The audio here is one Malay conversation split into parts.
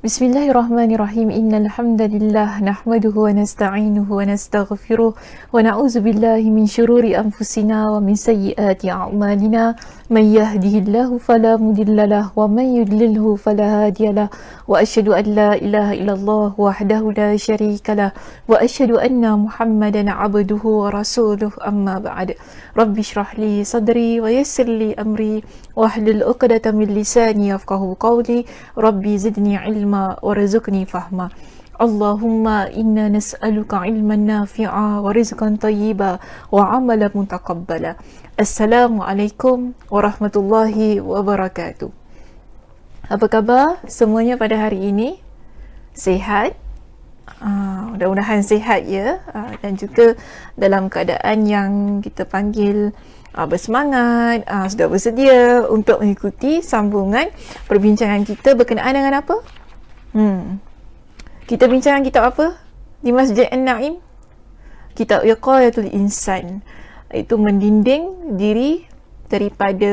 Bismillahirrahmanirrahim. Innal hamdalillah nahmaduhu wa nasta'inuhu wa nastaghfiruh wa na'udzu billahi min shururi anfusina wa min sayyiati a'malina. Man yahdihillahu fala mudhillalah wa man yudlilhu fala hadiyalah. Wa asyhadu an la ilaha illallah wahdahu la syarikalah wa asyhadu anna Muhammadan 'abduhu wa rasuluh. Amma ba'd. Rabbi shrah li sadri wa yassir li amri wahlul 'uqdatam min lisani yafqahu qawli. Rabbi zidni ilma warzuqni fahma. Allahumma inna nas'aluka ilman nafi'a wa rizqan tayyiba wa amalan mutaqabbala. Assalamualaikum warahmatullahi wabarakatuh. Apa khabar semuanya pada hari ini? Sihat? Mudah-mudahan sihat ya, dan juga dalam keadaan yang kita panggil bersemangat, sudah bersedia untuk mengikuti sambungan perbincangan kita berkenaan dengan apa? Kita bincangkan kitab apa di Masjid An-Naim? Kitab Wiqayatul Insan, itu mendinding diri daripada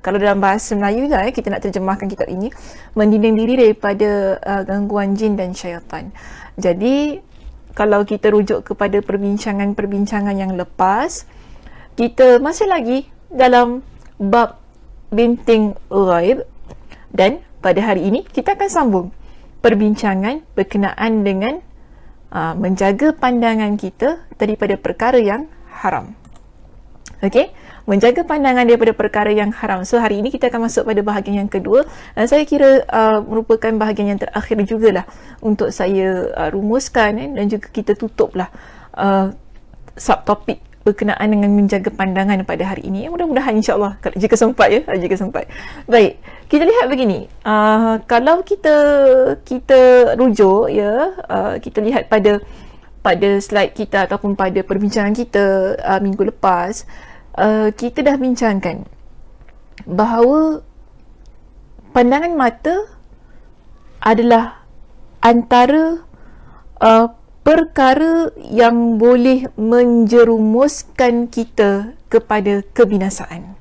kalau dalam bahasa Melayu lah kita nak terjemahkan kitab ini, mendinding diri daripada gangguan jin dan syaitan. Jadi kalau kita rujuk kepada perbincangan-perbincangan yang lepas, kita masih lagi dalam bab binting ghaib, dan pada hari ini kita akan sambung perbincangan berkenaan dengan menjaga pandangan kita daripada perkara yang haram. Okey, menjaga pandangan daripada perkara yang haram. So hari ini kita akan masuk pada bahagian yang kedua, dan saya kira merupakan bahagian yang terakhir jugalah untuk saya rumuskan, dan juga kita tutuplah subtopik berkenaan dengan menjaga pandangan pada hari ini. Mudah-mudahan insya-Allah jika sempat ya, jika sempat. Baik, kita lihat begini. Kalau kita rujuk ya, kita lihat pada slide kita ataupun pada perbincangan kita minggu lepas, kita dah bincangkan bahawa pandangan mata adalah antara perkara yang boleh menjerumuskan kita kepada kebinasaan,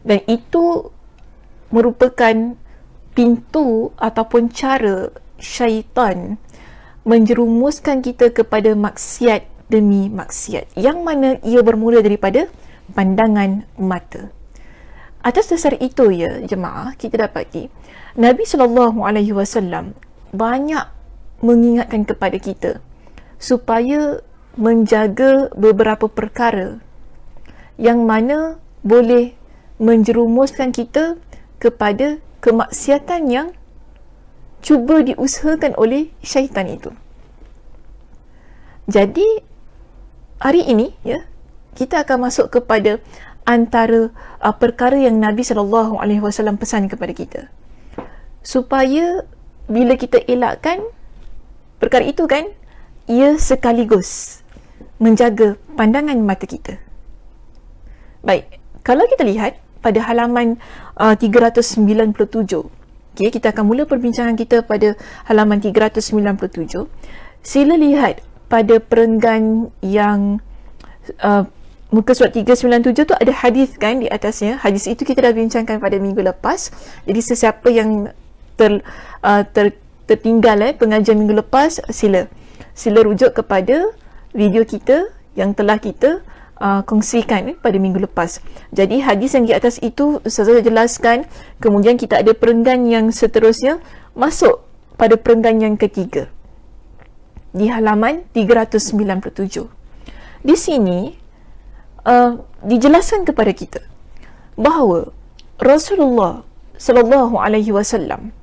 dan itu merupakan pintu ataupun cara syaitan menjerumuskan kita kepada maksiat demi maksiat, yang mana ia bermula daripada pandangan mata. Atas dasar itu ya jemaah, kita dapati Nabi SAW banyak mengingatkan kepada kita supaya menjaga beberapa perkara yang mana boleh menjerumuskan kita kepada kemaksiatan yang cuba diusahakan oleh syaitan itu. Jadi hari ini ya, kita akan masuk kepada antara perkara yang Nabi SAW pesan kepada kita, supaya bila kita elakkan perkara itu kan, ia sekaligus menjaga pandangan mata kita. Baik, kalau kita lihat pada halaman 397, okay, kita akan mula perbincangan kita pada halaman 397. Sila lihat pada perenggan yang muka surat 397 tu ada hadis kan di atasnya. Hadis itu kita dah bincangkan pada minggu lepas. Jadi sesiapa yang tertinggal pengajian minggu lepas, sila rujuk kepada video kita yang telah kita kongsikan pada minggu lepas. Jadi hadis yang di atas itu Ustazah jelaskan, kemudian kita ada perenggan yang seterusnya masuk pada perenggan yang ketiga di halaman 397. Di sini dijelaskan kepada kita bahawa Rasulullah SAW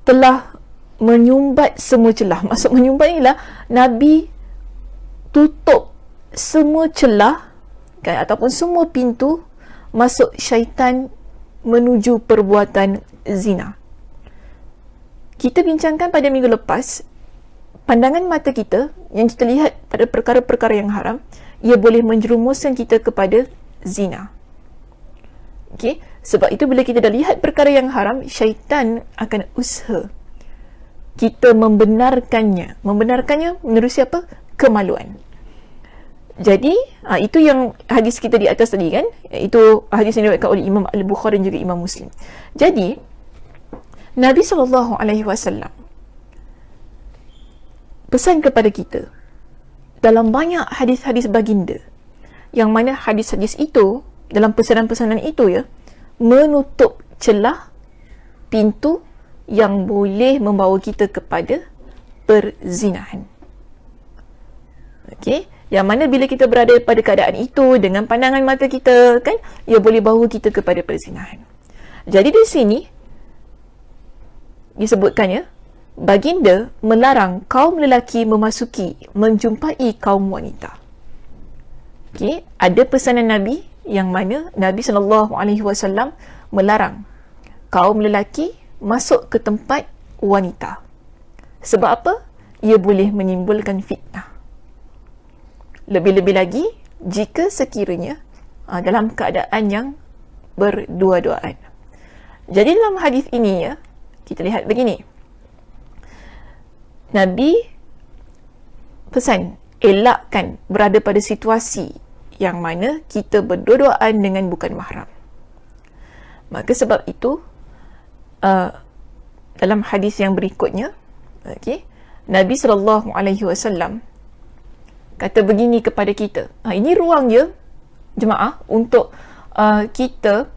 telah menyumbat semua celah. Maksud menyumbat ni lah, Nabi tutup semua celah kan, ataupun semua pintu masuk syaitan menuju perbuatan zina. Kita bincangkan pada minggu lepas, pandangan mata kita yang kita lihat pada perkara-perkara yang haram, ia boleh menjerumuskan kita kepada zina. Okey, sebab itu bila kita dah lihat perkara yang haram, syaitan akan usaha kita membenarkannya menerusi apa? Kemaluan. Jadi itu yang hadis kita di atas tadi kan, itu hadis yang diriwayatkan oleh Imam Al-Bukhari dan juga Imam Muslim. Jadi Nabi SAW pesan kepada kita dalam banyak hadis-hadis baginda, yang mana hadis-hadis itu, dalam pesanan-pesanan itu ya, menutup celah pintu yang boleh membawa kita kepada perzinahan. Okey, yang mana bila kita berada pada keadaan itu dengan pandangan mata kita, kan, ia boleh bawa kita kepada perzinahan. Jadi di sini disebutkannya, baginda melarang kaum lelaki memasuki, menjumpai kaum wanita. Okey, ada pesanan Nabi yang mana Nabi SAW melarang kaum lelaki masuk ke tempat wanita. Sebab apa? Ia boleh menimbulkan fitnah. Lebih-lebih lagi jika sekiranya dalam keadaan yang berdua-duaan. Jadi dalam hadis ini ya, kita lihat begini. Nabi pesan elakkan berada pada situasi yang mana kita berdua-duaan dengan bukan mahram. Maka sebab itu dalam hadis yang berikutnya, okay, Nabi SAW kata begini kepada kita. Ini ruang je, jemaah, untuk kita,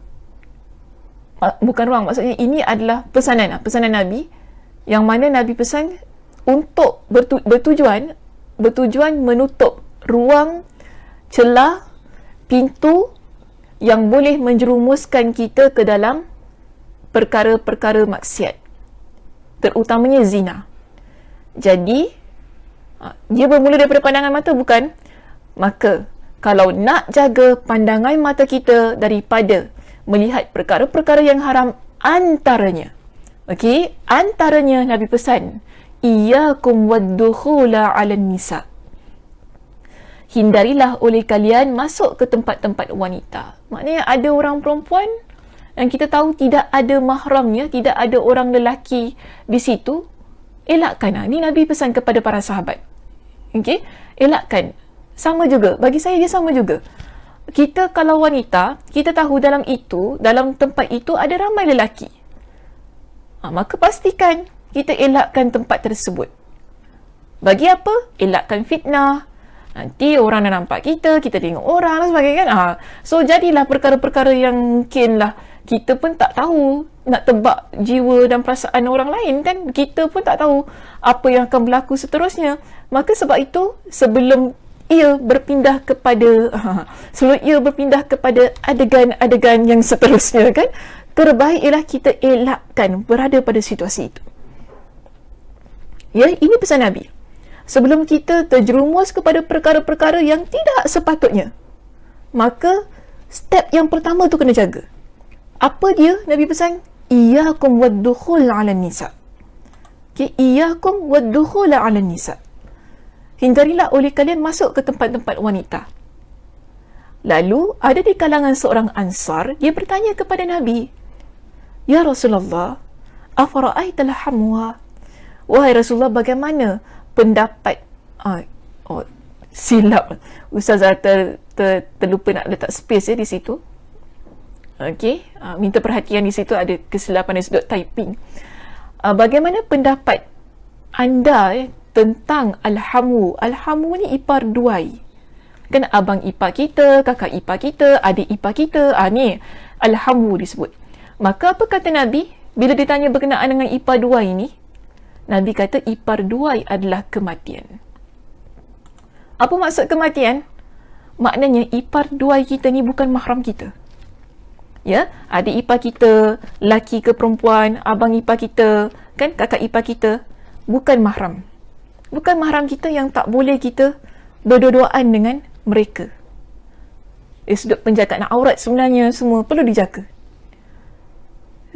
bukan ruang, maksudnya ini adalah pesanan Nabi, yang mana Nabi pesan untuk bertujuan menutup ruang, celah, pintu yang boleh menjerumuskan kita ke dalam perkara-perkara maksiat, terutamanya zina. Jadi dia bermula daripada pandangan mata, bukan? Maka kalau nak jaga pandangan mata kita daripada melihat perkara-perkara yang haram, antaranya Nabi pesan, iyyakum waddukhula 'alan nisa. Hindarilah oleh kalian masuk ke tempat-tempat wanita. Maknanya ada orang perempuan yang kita tahu tidak ada mahramnya, tidak ada orang lelaki di situ, elakkan. Ini Nabi pesan kepada para sahabat. Okey, elakkan. Sama juga, bagi saya dia sama juga. Kita kalau wanita, kita tahu dalam tempat itu ada ramai lelaki. Maka pastikan kita elakkan tempat tersebut. Bagi apa? Elakkan fitnah. Nanti orang dah nampak kita tengok orang dan sebagainya, kan? So jadilah perkara-perkara yang mungkinlah kita pun tak tahu, nak tebak jiwa dan perasaan orang lain, kan? Kita pun tak tahu apa yang akan berlaku seterusnya. Maka sebab itu, sebelum ia berpindah kepada adegan-adegan yang seterusnya, kan, terbaik ialah kita elakkan berada pada situasi itu. Ya, ini pesan Nabi. Sebelum kita terjerumus kepada perkara-perkara yang tidak sepatutnya, maka step yang pertama tu kena jaga. Apa dia? Nabi pesan, iyyakum waddukhul 'alan nisa. Okay, iyyakum waddukhul 'alan nisa. Hindarilah oleh kalian masuk ke tempat-tempat wanita. Lalu ada di kalangan seorang Ansar, dia bertanya kepada Nabi, ya Rasulullah, afara'aital hamwa? Wahai Rasulullah, bagaimana pendapat silap Ustazah terlupa nak letak space di situ. Okey, minta perhatian di situ, ada kesilapan dari sudut typing. Bagaimana pendapat anda tentang alhamu? Alhamu ni ipar duai. Kan abang ipar kita, kakak ipar kita, adik ipar kita, ni alhamu disebut. Maka apa kata Nabi bila ditanya berkenaan dengan ipar duai ni? Nabi kata ipar duai adalah kematian. Apa maksud kematian? Maknanya ipar duai kita ni bukan mahram kita. Ya, adik ipar kita, laki ke perempuan, abang ipar kita, kan, kakak ipar kita, bukan mahram. Bukan mahram kita, yang tak boleh kita berdua-duaan dengan mereka. Dari sudut penjagaan aurat sebenarnya semua perlu dijaga.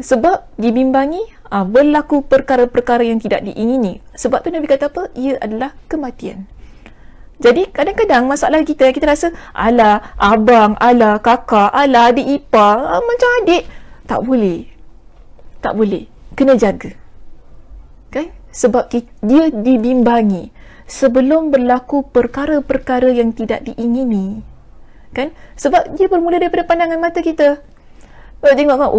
Sebab dibimbangi berlaku perkara-perkara yang tidak diingini. Sebab tu Nabi kata apa? Ia adalah kematian. Jadi kadang-kadang masalah kita rasa, alah abang, alah kakak, alah adik ipar, macam adik. Tak boleh. Tak boleh. Kena jaga. Kan? Sebab dia dibimbangi sebelum berlaku perkara-perkara yang tidak diingini. Kan? Sebab dia bermula daripada pandangan mata kita. Tengok kan,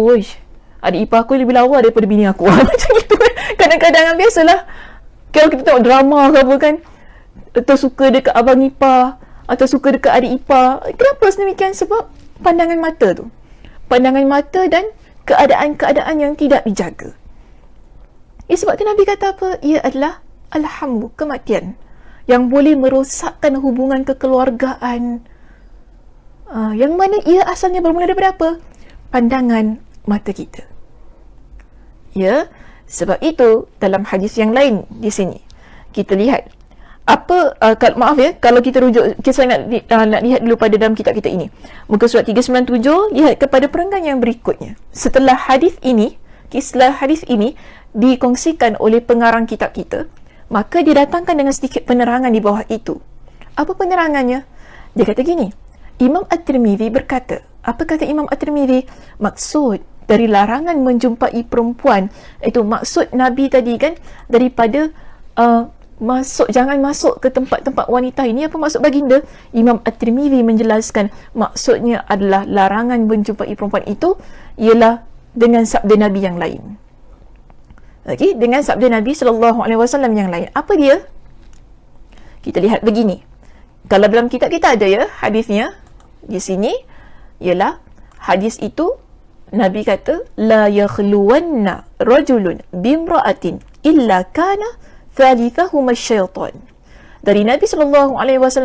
adik ipar aku lebih lawa daripada bini aku. Macam itu kan. Kadang-kadang biasalah kalau kita tengok drama ke apa kan, atau suka dekat abang ipar atau suka dekat adik ipar. Kenapa sedemikian? Sebab pandangan mata tu, pandangan mata dan keadaan-keadaan yang tidak dijaga. Sebab tu Nabi kata apa? Ia adalah alhamdu, kematian yang boleh merosakkan hubungan kekeluargaan, yang mana ia asalnya bermula daripada apa? Pandangan mata kita. Ya, sebab itu dalam hadis yang lain di sini kita lihat apa, maaf ya, kalau kita rujuk, saya nak lihat dulu pada dalam kitab kita ini, muka surat 397, lihat kepada perenggan yang berikutnya. Setelah hadis ini dikongsikan oleh pengarang kitab kita, maka dia datangkan dengan sedikit penerangan di bawah itu. Apa penerangannya? Dia kata gini, Imam At-Tirmidzi berkata, apa kata Imam At-Tirmidzi? Maksud dari larangan menjumpai perempuan, itu maksud Nabi tadi kan, daripada jangan masuk ke tempat-tempat wanita ini. Apa maksud baginda? Imam At-Tirmidzi menjelaskan maksudnya adalah larangan menjumpai perempuan itu ialah dengan sabda Nabi yang lain. Okey, dengan sabda Nabi SAW yang lain. Apa dia? Kita lihat begini. Kalau dalam kitab kita ada ya hadisnya di sini, ialah hadis itu Nabi kata la yakhluwanna rajulun bimra'atin illa kana thalithahuma syaitan. Dari Nabi SAW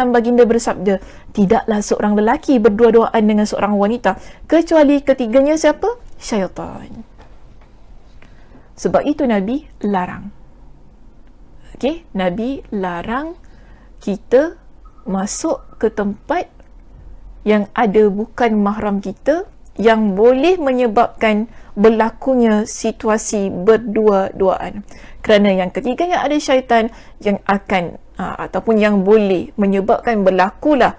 baginda bersabda, tidaklah seorang lelaki berdua-duaan dengan seorang wanita kecuali ketiganya siapa? Syaitan. Sebab itu Nabi larang. Okey, Nabi larang kita masuk ke tempat yang ada bukan mahram kita, yang boleh menyebabkan berlakunya situasi berdua-duaan. Kerana yang ketiganya ada syaitan yang akan ataupun yang boleh menyebabkan berlakulah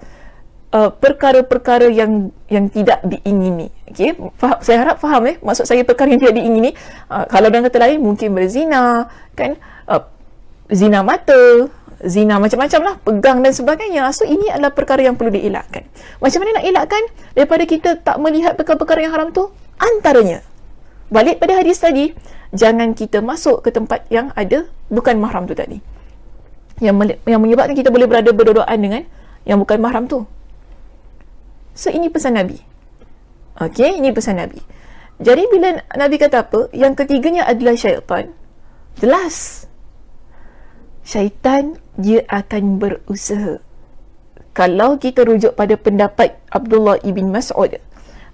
perkara-perkara yang tidak diingini. Okey, saya harap faham maksud saya perkara yang tidak diingini. Kalau dalam kata lain mungkin berzina kan, zina mata, zina macam-macam lah, pegang dan sebagainya. So ini adalah perkara yang perlu dielakkan. Macam mana nak elakkan daripada kita tak melihat perkara-perkara yang haram tu? Antaranya, balik pada hadis tadi, jangan kita masuk ke tempat yang ada bukan mahram tu tadi, yang menyebabkan kita boleh berada berdua-duaan dengan yang bukan mahram tu. So ini pesan Nabi. Okey, ini pesan Nabi. Jadi bila Nabi kata apa? Yang ketiganya adalah syaitan. Jelas. Syaitan dia akan berusaha. Kalau kita rujuk pada pendapat Abdullah ibn Mas'ud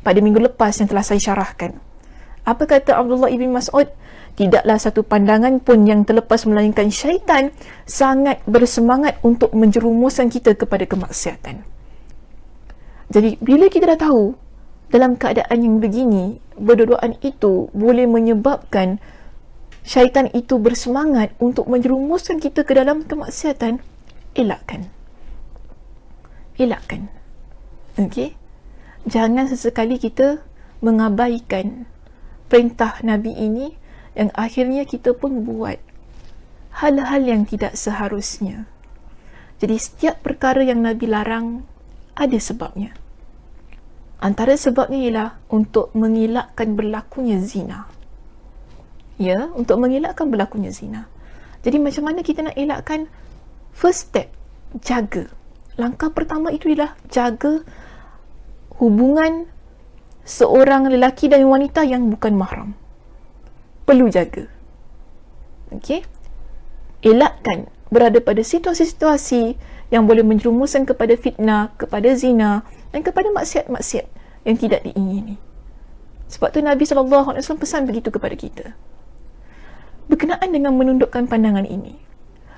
pada minggu lepas yang telah saya syarahkan. Apa kata Abdullah ibn Mas'ud? Tidaklah satu pandangan pun yang terlepas melainkan syaitan sangat bersemangat untuk menjerumuskan kita kepada kemaksiatan. Jadi bila kita dah tahu dalam keadaan yang begini, berdua-duaan itu boleh menyebabkan syaitan itu bersemangat untuk menjerumuskan kita ke dalam kemaksiatan, elakkan. Elakkan. Okey? Jangan sesekali kita mengabaikan perintah Nabi ini yang akhirnya kita pun buat hal-hal yang tidak seharusnya. Jadi setiap perkara yang Nabi larang ada sebabnya. Antara sebabnya ialah untuk mengelakkan berlakunya zina. Ya, untuk mengelakkan berlakunya zina. Jadi macam mana kita nak elakkan? First step, jaga. Langkah pertama itu ialah jaga hubungan seorang lelaki dan wanita yang bukan mahram. Perlu jaga. Okey? Elakkan berada pada situasi-situasi yang boleh menjerumuskan kepada fitnah, kepada zina dan kepada maksiat-maksiat yang tidak diingini. Sebab tu Nabi SAW pesan begitu kepada kita. Berkenaan dengan menundukkan pandangan ini,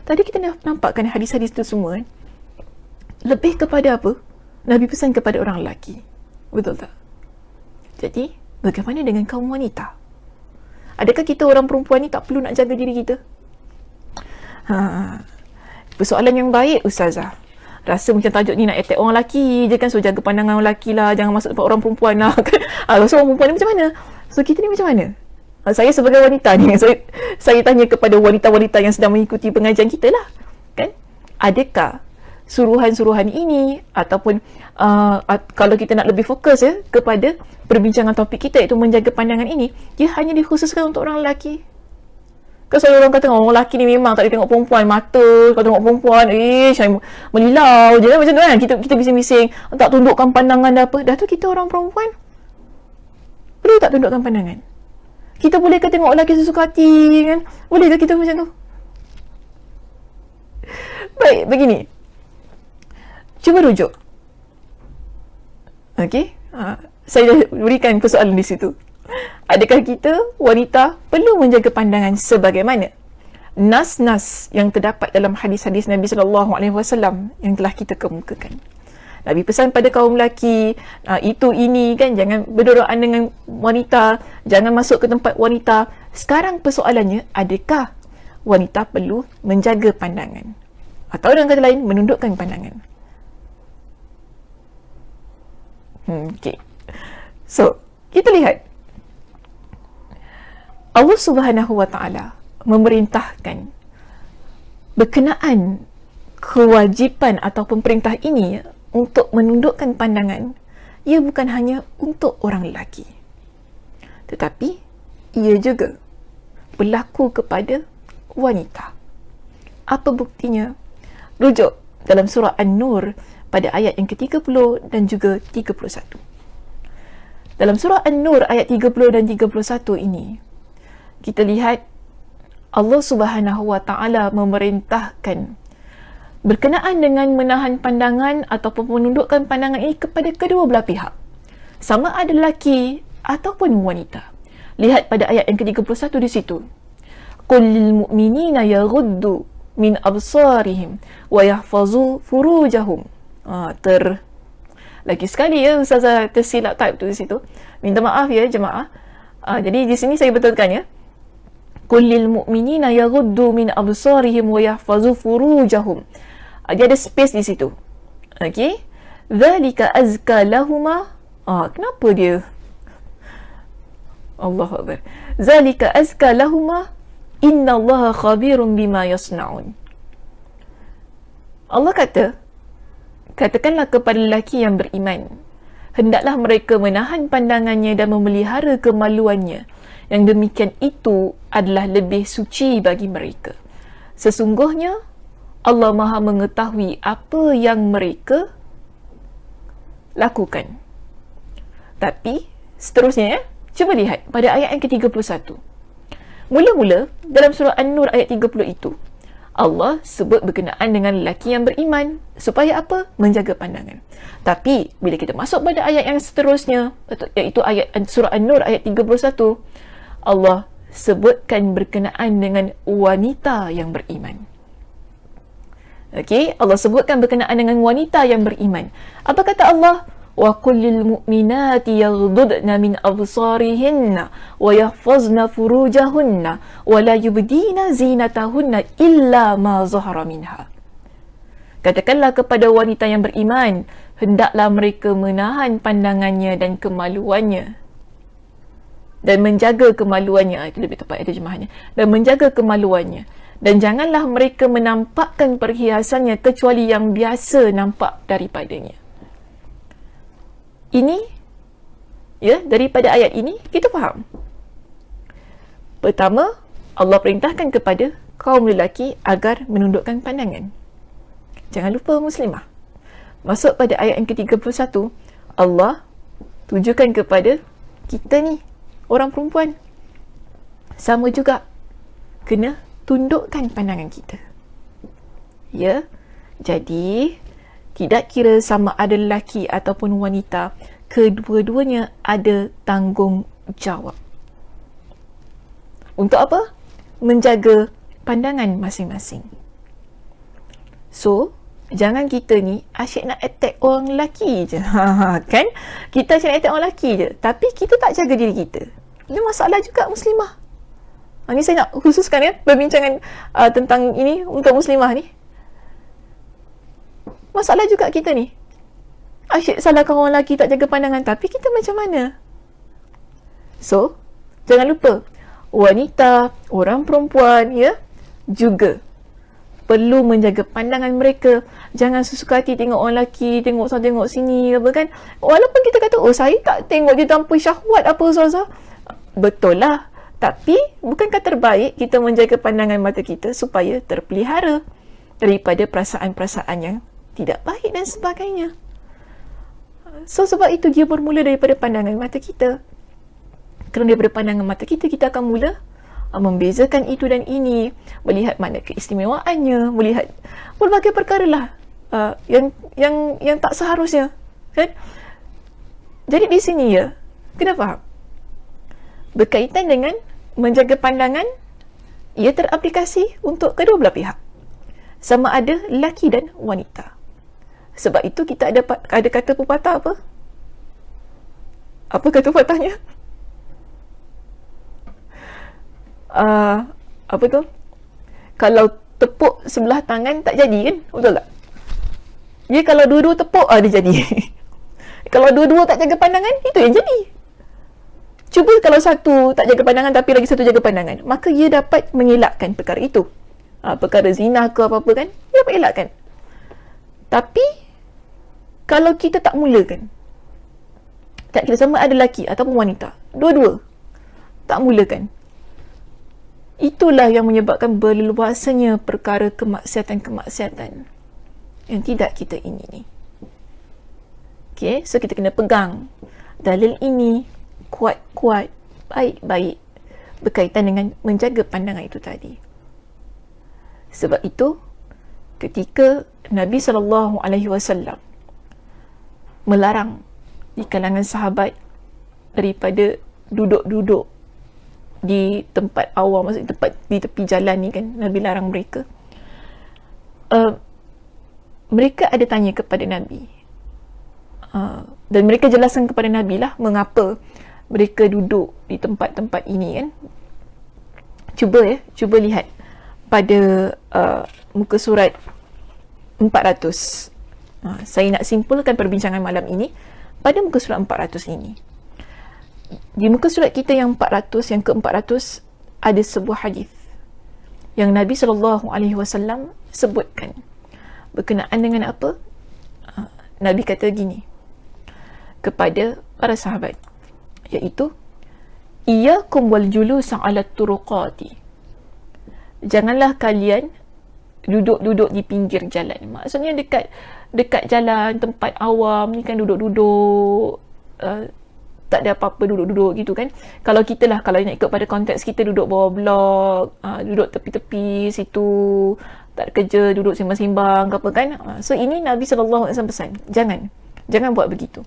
tadi kita dah nampakkan hadis-hadis itu semua lebih kepada apa? Nabi pesan kepada orang lelaki. Betul tak? Jadi, bagaimana dengan kaum wanita? Adakah kita orang perempuan ni tak perlu nak jaga diri kita? Persoalan yang baik, Ustazah. Rasa macam tajuk ni nak attack orang lelaki je kan. So, jaga pandangan orang lelaki lah. Jangan masuk tempat orang perempuan lah. So, orang perempuan ni macam mana? So, kita ni macam mana? Saya sebagai wanita ni, saya tanya kepada wanita-wanita yang sedang mengikuti pengajian kita lah. Kan? Adakah suruhan-suruhan ini ataupun kalau kita nak lebih fokus kepada perbincangan topik kita iaitu menjaga pandangan ini, dia hanya dikhususkan untuk orang lelaki. Kan selalu orang kata orang lelaki ni memang tak boleh tengok perempuan, mata kalau tengok perempuan melilau je kan, macam tu kan, kita bising-bising tak tundukkan pandangan dah apa. Dah tu kita orang perempuan boleh tak tundukkan pandangan? Kita boleh ke tengok lelaki sesuka hati kan? Boleh ke kita macam tu? Baik, begini. Cuba rujuk. Okey? Saya dah berikan persoalan di situ. Adakah kita, wanita, perlu menjaga pandangan sebagaimana nas-nas yang terdapat dalam hadis-hadis Nabi SAW yang telah kita kemukakan? Nabi pesan pada kaum lelaki, itu ini kan, jangan berdoaan dengan wanita, jangan masuk ke tempat wanita. Sekarang persoalannya, adakah wanita perlu menjaga pandangan? Atau dengan kata lain, menundukkan pandangan? Okay. So, kita lihat. Allah Subhanahu Wa Taala memerintahkan berkenaan kewajipan ataupun perintah ini untuk menundukkan pandangan. Ia bukan hanya untuk orang lelaki, tetapi ia juga berlaku kepada wanita. Apa buktinya? Rujuk dalam surah An-Nur pada ayat yang ke-30 dan juga 31. Dalam surah An-Nur ayat 30 dan 31 ini, kita lihat Allah Subhanahu Wa Taala memerintahkan berkenaan dengan menahan pandangan ataupun menundukkan pandangan ini kepada kedua belah pihak, sama ada lelaki ataupun wanita. Lihat pada ayat yang ke-31 di situ. Qul lil mu'minina yaghuddu min absarihim wa yahfazu furujahum. Lagi sekali Ustazah tersilap type tu di situ. Minta maaf ya jemaah. Jadi di sini saya betulkan ya. Qul lil mu'minina yaghuddu min absarihim wa yahfazu furujahum. Dia ada space di situ. Okey. Dzalika azka lahuma. Kenapa dia? Allahu Akbar. Dzalika azka lahuma. Innallaha khabirun bima yasnaun. Allah kata, katakanlah kepada lelaki yang beriman, hendaklah mereka menahan pandangannya dan memelihara kemaluannya. Yang demikian itu adalah lebih suci bagi mereka. Sesungguhnya Allah Maha mengetahui apa yang mereka lakukan. Tapi seterusnya cuba lihat pada ayat yang ke-31. Mula-mula dalam surah An-Nur ayat 30 itu, Allah sebut berkenaan dengan lelaki yang beriman supaya apa? Menjaga pandangan. Tapi bila kita masuk pada ayat yang seterusnya, iaitu ayat surah An-Nur ayat 31, Allah sebutkan berkenaan dengan wanita yang beriman. Okey, Allah sebutkan berkenaan dengan wanita yang beriman. Apa kata Allah? Wa qul lil mu'minati yaghdudna min absarihinna wa yahfazna furujahunna wa la yubdina zinatahunna illa ma zahara minha. Katakanlah kepada wanita yang beriman, hendaklah mereka menahan pandangannya dan kemaluannya dan menjaga kemaluannya. Itu lebih tepat terjemahannya. Dan menjaga kemaluannya. Dan janganlah mereka menampakkan perhiasannya kecuali yang biasa nampak daripadanya. Ini, ya, daripada ayat ini kita faham. Pertama, Allah perintahkan kepada kaum lelaki agar menundukkan pandangan. Jangan lupa muslimah. Masuk pada ayat yang ke-31, Allah tujukan kepada kita ni, orang perempuan, sama juga kena tundukkan pandangan kita. Ya, jadi tidak kira sama ada lelaki ataupun wanita, kedua-duanya ada tanggungjawab. Untuk apa? Menjaga pandangan masing-masing. So, jangan kita ni asyik nak attack orang lelaki je. Kan? Kita asyik nak attack orang lelaki je. Tapi kita tak jaga diri kita. Ini masalah juga muslimah. Ini saya nak khususkan ya, perbincangan tentang ini untuk muslimah ni. Masalah juga kita ni. Asyik salahkan orang lelaki tak jaga pandangan. Tapi kita macam mana? So, jangan lupa. Wanita, orang perempuan, ya, juga perlu menjaga pandangan mereka. Jangan sesuka hati tengok orang lelaki, tengok sana tengok sini apa kan. Walaupun kita kata, oh saya tak tengok dia tanpa syahwat apa Ustazah. Betul lah. Tapi bukankah terbaik kita menjaga pandangan mata kita supaya terpelihara daripada perasaan-perasaan yang tidak baik dan sebagainya. So sebab itu dia bermula daripada pandangan mata kita. Kerana daripada pandangan mata kita, kita akan mula membezakan itu dan ini, melihat mana keistimewaannya, melihat berbagai perkara lah yang tak seharusnya, kan? Jadi di sini ya, kena faham berkaitan dengan menjaga pandangan, ia teraplikasi untuk kedua belah pihak, sama ada lelaki dan wanita. Sebab itu kita ada kata pepatah apa? Apa kata pepatahnya? Apa tu? Kalau tepuk sebelah tangan tak jadi kan? Betul tak? Dia kalau dua-dua tepuk, dia jadi. Kalau dua-dua tak jaga pandangan, itu yang jadi. Cuba kalau satu tak jaga pandangan tapi lagi satu jaga pandangan, maka dia dapat mengelakkan perkara itu. Perkara zina ke apa-apa kan, dia dapat elakkan. Tapi kalau kita tak mulakan, tak kira sama ada lelaki ataupun wanita, dua-dua tak mulakan, itulah yang menyebabkan berleluasanya perkara kemaksiatan-kemaksiatan yang tidak kita ingini. Okay, so kita kena pegang dalil ini kuat-kuat, baik-baik berkaitan dengan menjaga pandangan itu tadi. Sebab itu, ketika Nabi SAW melarang di kalangan sahabat daripada duduk-duduk di tempat awam, maksudnya tempat di tepi jalan ni kan, Nabi larang mereka. Mereka ada tanya kepada Nabi, dan mereka jelaskan kepada Nabi lah mengapa mereka duduk di tempat-tempat ini kan. Cuba lihat pada muka surat 400. Saya nak simpulkan perbincangan malam ini pada muka surat 400 ini. Di muka surat kita yang 400, yang ke-400, ada sebuah hadis yang Nabi SAW sebutkan berkenaan dengan apa? Nabi kata gini kepada para sahabat, iaitu iyyakum wal julusa 'ala turuqati. Janganlah kalian duduk-duduk di pinggir jalan. Maksudnya dekat jalan, tempat awam ni kan duduk-duduk, tak ada apa-apa, duduk-duduk gitu kan. Kalau kita lah, kalau nak ikut pada konteks kita, duduk bawah blok, duduk tepi-tepi situ, tak ada kerja, duduk sembang-sembang ke apa kan. So ini Nabi SAW pesan, jangan buat begitu.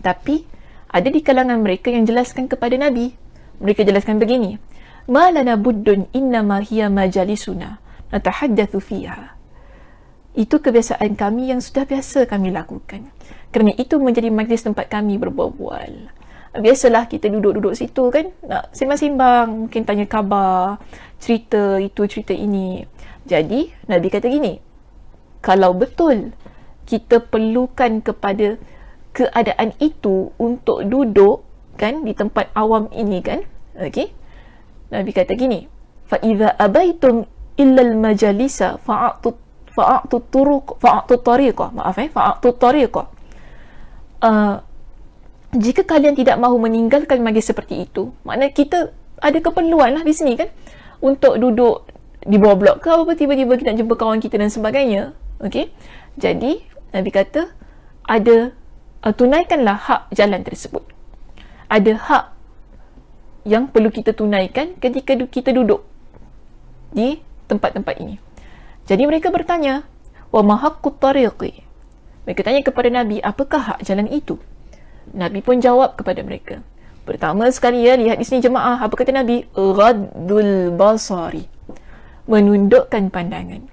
Tapi ada di kalangan mereka yang jelaskan kepada Nabi. Mereka jelaskan begini, ma lana buddun innama hiya majalisuna natahaddatsu fiha. Itu kebiasaan kami yang sudah biasa kami lakukan. Kerana itu menjadi majlis tempat kami berbual-bual. Biasalah kita duduk-duduk situ kan, nak sembang-sembang, mungkin tanya khabar, cerita itu, cerita ini. Jadi, Nabi kata gini, kalau betul kita perlukan kepada keadaan itu untuk duduk kan di tempat awam ini kan, okey, Nabi kata gini, fa idza abaitum illa al majalisa fa'atu tariqah. Jika kalian tidak mahu meninggalkan majlis seperti itu, maknanya kita ada keperluan lah di sini kan untuk duduk di bawah blok ke apa, tiba-tiba kita nak jumpa kawan kita dan sebagainya. Okey, jadi Nabi kata tunaikanlah hak jalan tersebut. Ada hak yang perlu kita tunaikan ketika kita duduk di tempat-tempat ini. Jadi mereka bertanya, wa ma haqqut tariqi. Mereka tanya kepada Nabi, apakah hak jalan itu? Nabi pun jawab kepada mereka. Pertama sekali ya, lihat di sini jemaah, apa kata Nabi? Ghaddul basari. Menundukkan pandangan.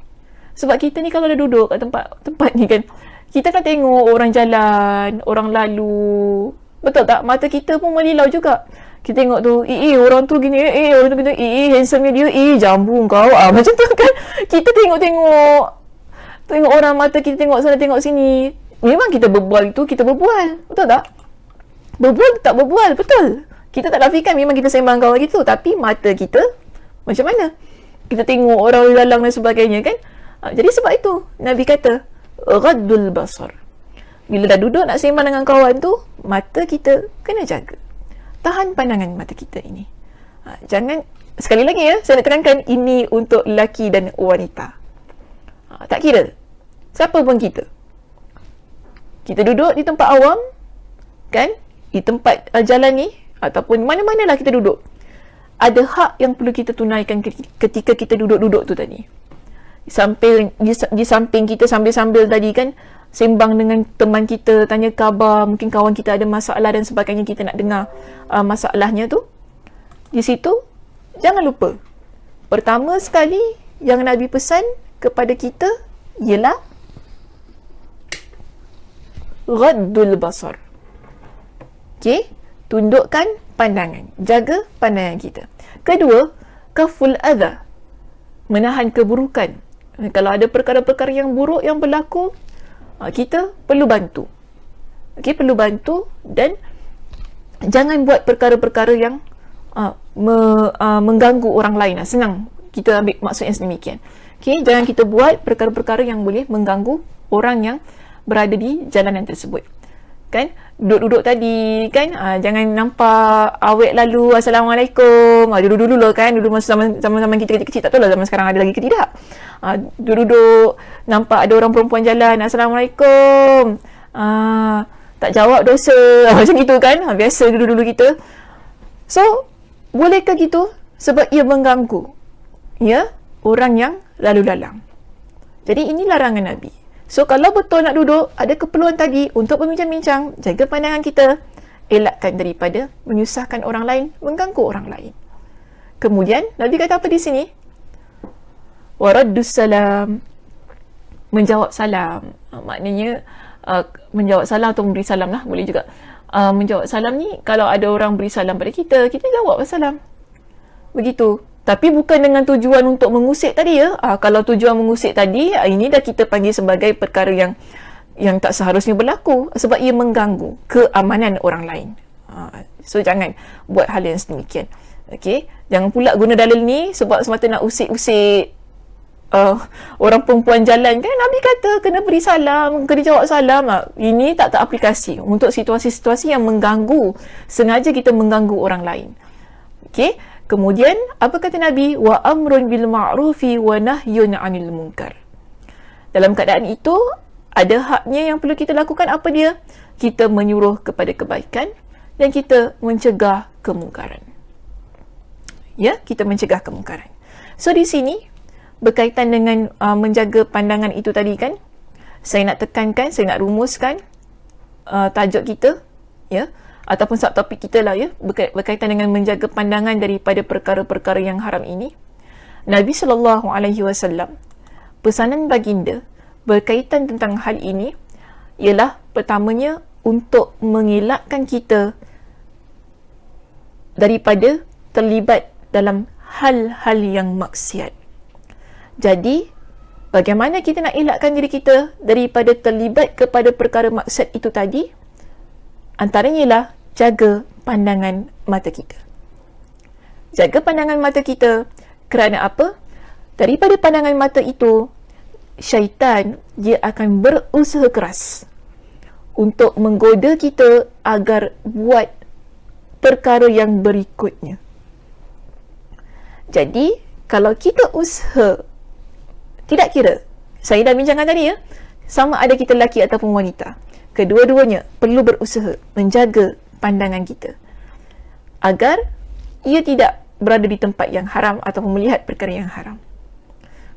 Sebab kita ni kalau dah duduk kat tempat ni kan, kita kan tengok orang jalan, orang lalu. Betul tak? Mata kita pun melilau juga. Kita tengok tu, orang tu gini, orang tu gini, handsome dia, jambu kau. Macam tu kan. Kita tengok orang, mata kita tengok sana, tengok sini. Memang kita berbual itu, kita berbual. Betul tak? Berbual tak berbual, betul. Kita tak nafikan memang kita sembang kawan gitu. Tapi mata kita, macam mana? kita tengok orang lalang dan sebagainya kan. Jadi sebab itu Nabi kata ghaddul basar. Bila dah duduk nak sembang dengan kawan tu, mata kita kena jaga, tahan pandangan mata kita ini. Jangan, sekali lagi ya, saya nak tekankan, ini untuk lelaki dan wanita. Tak kira siapa pun kita duduk di tempat awam kan, di tempat jalan ni ataupun mana-manalah kita duduk, ada hak yang perlu kita tunaikan ketika kita duduk-duduk tu tadi. Di samping kita sambil-sambil tadi kan sembang dengan teman kita, tanya khabar, mungkin kawan kita ada masalah dan sebagainya, kita nak dengar masalahnya tu. Di situ jangan lupa, pertama sekali yang Nabi pesan kepada kita ialah ghaddul basar. Okey, tundukkan pandangan, jaga pandangan kita. Kedua, kaful adha, menahan keburukan. Kalau ada perkara-perkara yang buruk yang berlaku, kita perlu bantu. Okey, perlu bantu, dan jangan buat perkara-perkara yang mengganggu orang lain. Senang kita ambil maksudnya sedemikian. Okey, jangan kita buat perkara-perkara yang boleh mengganggu orang yang berada di jalanan tersebut. Kan, duduk-duduk tadi kan, jangan nampak awet lalu assalamualaikum. Dulu-dulu lah kan, dulu masa zaman kita kecil-kecil, tak tahu lah zaman sekarang ada lagi ke tidak. Duduk-duduk nampak ada orang perempuan jalan, assalamualaikum, tak jawab dosa. Macam itu kan, biasa dulu-dulu kita. So bolehkah gitu? Sebab ia mengganggu ya orang yang lalu lalang. Jadi ini larangan Nabi. So kalau betul nak duduk, ada keperluan tadi untuk berbincang-bincang, jaga pandangan kita, elakkan daripada menyusahkan orang lain, mengganggu orang lain. Kemudian Nabi kata apa di sini? Waraddus salam, menjawab salam. Maknanya menjawab salam atau memberi salam lah, boleh juga. Menjawab salam ni, kalau ada orang beri salam pada kita, kita jawab salam. Begitu. Tapi bukan dengan tujuan untuk mengusik tadi ya. Kalau tujuan mengusik tadi, ini dah kita panggil sebagai perkara yang tak seharusnya berlaku, sebab ia mengganggu keamanan orang lain. So jangan buat hal yang sedemikian. Okey, jangan pula guna dalil ni sebab semata nak usik-usik orang perempuan jalan kan. Nabi kata kena beri salam, kena jawab salam. Ini tak aplikasi untuk situasi-situasi yang mengganggu, sengaja kita mengganggu orang lain. Okey. Kemudian apa kata Nabi? Wa amrun bil ma'rufi wa nahyun 'anil munkar. Dalam keadaan itu ada haknya yang perlu kita lakukan. Apa dia? Kita menyuruh kepada kebaikan dan kita mencegah kemungkaran. Ya, kita mencegah kemungkaran. So di sini berkaitan dengan menjaga pandangan itu tadi kan, saya nak tekankan, saya nak rumuskan tajuk kita ya, ataupun subtopik kita lah ya, berkaitan dengan menjaga pandangan daripada perkara-perkara yang haram ini. Nabi SAW, pesanan baginda berkaitan tentang hal ini ialah pertamanya untuk mengelakkan kita daripada terlibat dalam hal-hal yang maksiat. Jadi bagaimana kita nak elakkan diri kita daripada terlibat kepada perkara maksiat itu tadi? Antaranya ialah jaga pandangan mata kita. Jaga pandangan mata kita kerana apa? Daripada pandangan mata itu, syaitan dia akan berusaha keras untuk menggoda kita agar buat perkara yang berikutnya. Jadi, kalau kita usaha, tidak kira, saya dah bincangkan tadi ya, sama ada kita lelaki ataupun wanita, kedua-duanya perlu berusaha menjaga pandangan kita agar ia tidak berada di tempat yang haram ataupun melihat perkara yang haram.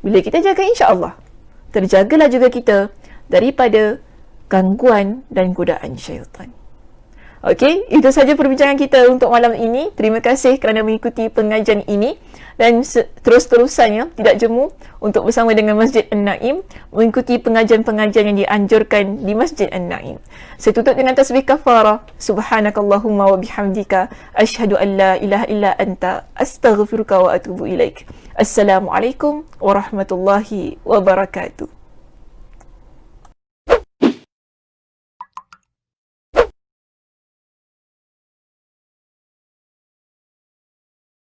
Bila kita jaga, insya-Allah terjagalah juga kita daripada gangguan dan godaan syaitan. Okey, itu saja perbincangan kita untuk malam ini. Terima kasih kerana mengikuti pengajian ini, dan terus-terusannya tidak jemu untuk bersama dengan Masjid An-Naim mengikuti pengajian-pengajian yang dianjurkan di Masjid An-Naim. Saya tutup dengan tasbih kafarah. Subhanakallahumma wa bihamdika asyhadu an la ilaha illa anta astaghfiruka wa atubu ilaik. Assalamualaikum warahmatullahi wabarakatuh.